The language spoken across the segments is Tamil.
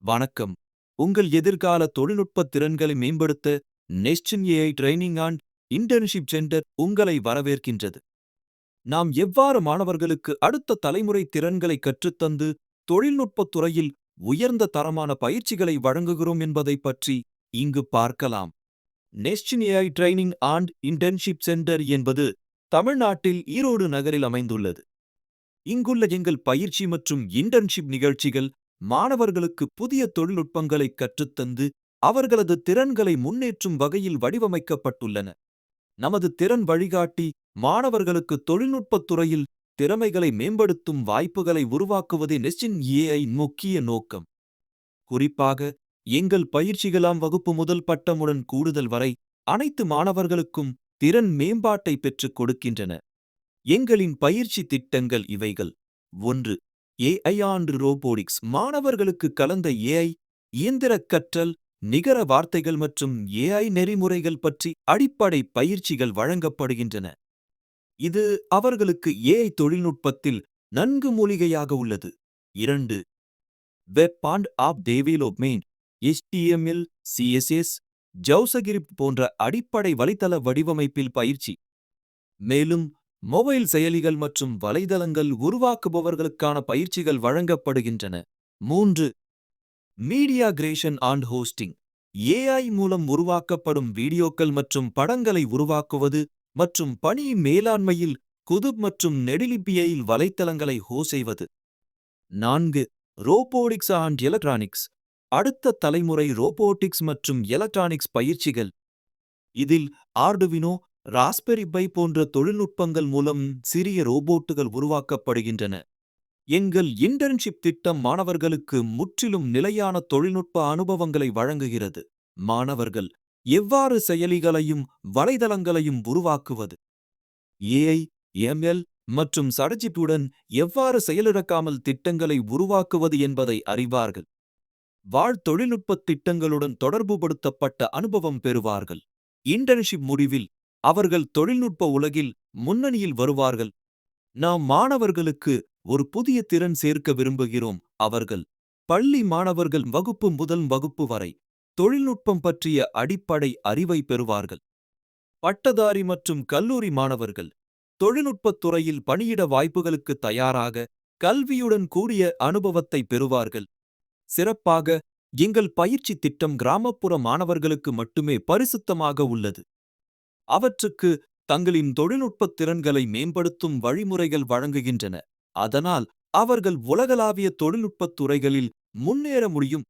வணக்கம். உங்கள் எதிர்கால தொழில்நுட்ப திறன்களை மேம்படுத்த நெஸ்டின் AI training and internship centre உங்களை வரவேற்கின்றது. நாம் எவ்வாறு மாணவர்களுக்கு அடுத்த தலைமுறை திறன்களை கற்றுத்தந்து தொழில்நுட்பத் துறையில் உயர்ந்த தரமான பயிற்சிகளை வழங்குகிறோம் என்பதை பற்றி இங்கு பார்க்கலாம். நெஸ்டின் AI training and internship centre என்பது தமிழ்நாட்டில் ஈரோடு நகரில் அமைந்துள்ளது. இங்குள்ள எங்கள் பயிற்சி மற்றும் இன்டர்ன்ஷிப் நிகழ்ச்சிகள் மாணவர்களுக்கு புதிய தொழில்நுட்பங்களை கற்றுத்தந்து அவர்களது திறன்களை முன்னேற்றும் வகையில் வடிவமைக்கப்பட்டுள்ளன. நமது திறன் வழிகாட்டி மாணவர்களுக்கு தொழில்நுட்பத் துறையில் திறமைகளை மேம்படுத்தும் வாய்ப்புகளை உருவாக்குவதே நெஸ்டின் ஏஐ முக்கிய நோக்கம். குறிப்பாக எங்கள் பயிற்சிகளாம் வகுப்பு முதல் பட்டமுடன் கூடுதல் வரை அனைத்து மாணவர்களுக்கும் திறன் மேம்பாட்டை பெற்றுக் கொடுக்கின்றன. எங்களின் பயிற்சி திட்டங்கள் இவைகள். 1. AI and robotics. மாணவர்களுக்கு கலந்த ஏஐ, இயந்திர கற்றல், நிகர வார்த்தைகள் மற்றும் ஏஐ நெறிமுறைகள் பற்றி அடிப்படை பயிற்சிகள் வழங்கப்படுகின்றன. இது அவர்களுக்கு ஏஐ தொழில்நுட்பத்தில் நன்கு மூலிகையாக உள்ளது. 2. Web and app development. HTML, CSS, JavaScript போன்ற அடிப்படை வலைத்தள வடிவமைப்பில் பயிற்சி. மேலும் மொபைல் செயலிகள் மற்றும் வலைதளங்கள் உருவாக்குபவர்களுக்கான பயிற்சிகள் வழங்கப்படுகின்றன. 3. Media creation and hosting. AI மூலம் உருவாக்கப்படும் வீடியோக்கள் மற்றும் படங்களை உருவாக்குவது மற்றும் பணி மேலாண்மையில் குதுப் மற்றும் நெடிலிபியில் வலைத்தளங்களை ஹோஸ்ட் செய்வது. 4. Robotics and electronics. அடுத்த தலைமுறை ரோபோட்டிக்ஸ் மற்றும் எலக்ட்ரானிக்ஸ் பயிற்சிகள். இதில் ஆர்டுவினோ, ராஸ்பெரி பை போன்ற தொழில்நுட்பங்கள் மூலம் சிறிய ரோபோட்டுகள் உருவாக்கப்படுகின்றன. எங்கள் இன்டர்ன்ஷிப் திட்டம் மாணவர்களுக்கு முற்றிலும் நிலையான தொழில்நுட்ப அனுபவங்களை வழங்குகிறது. மாணவர்கள் எவ்வாறு செயலிகளையும் வலைதளங்களையும் உருவாக்குவது, ஏஐ, எம்எல் மற்றும் சடஜிப்புடன் எவ்வாறு செயலிழக்காமல் திட்டங்களை உருவாக்குவது என்பதை அறிவார்கள். வாழ் தொழில்நுட்ப திட்டங்களுடன் தொடர்புபடுத்தப்பட்ட அனுபவம் பெறுவார்கள். இன்டர்ன்ஷிப் முடிவில் அவர்கள் தொழில்நுட்ப உலகில் முன்னணியில் வருவார்கள். நாம் மாணவர்களுக்கு ஒரு புதிய திறன் சேர்க்க விரும்புகிறோம். அவர்கள் பள்ளி மாணவர்கள் வகுப்பு முதல் வகுப்பு வரை தொழில்நுட்பம் பற்றிய அடிப்படை அறிவை பெறுவார்கள். பட்டதாரி மற்றும் கல்லூரி மாணவர்கள் தொழில்நுட்பத் துறையில் பணியிட வாய்ப்புகளுக்கு தயாராக கல்வியுடன் கூடிய அனுபவத்தை பெறுவார்கள். சிறப்பாக, எங்கள் பயிற்சி திட்டம் கிராமப்புற மாணவர்களுக்கு மட்டுமே பரிசுத்தமாக உள்ளது. அவற்றுக்கு தங்களின் தொழில்நுட்பத் திறன்களை மேம்படுத்தும் வழிமுறைகள் வழங்குகின்றன. அதனால் அவர்கள் உலகளாவிய தொழில்நுட்பத் துறைகளில் முன்னேற முடியும்.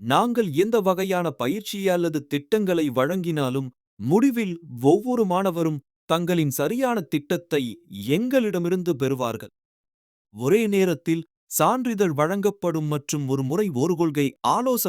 நாங்கள் எந்த வகையான பயிற்சி அல்லது திட்டங்களை வழங்கினாலும் முடிவில் ஒவ்வொரு மாணவரும் தங்களின் சரியான திட்டத்தை எங்களிடமிருந்து பெறுவார்கள். ஒரே நேரத்தில் சான்றிதழ் வழங்கப்படும் மற்றும் ஒரு முறை ஒரு கொள்கை ஆலோசனை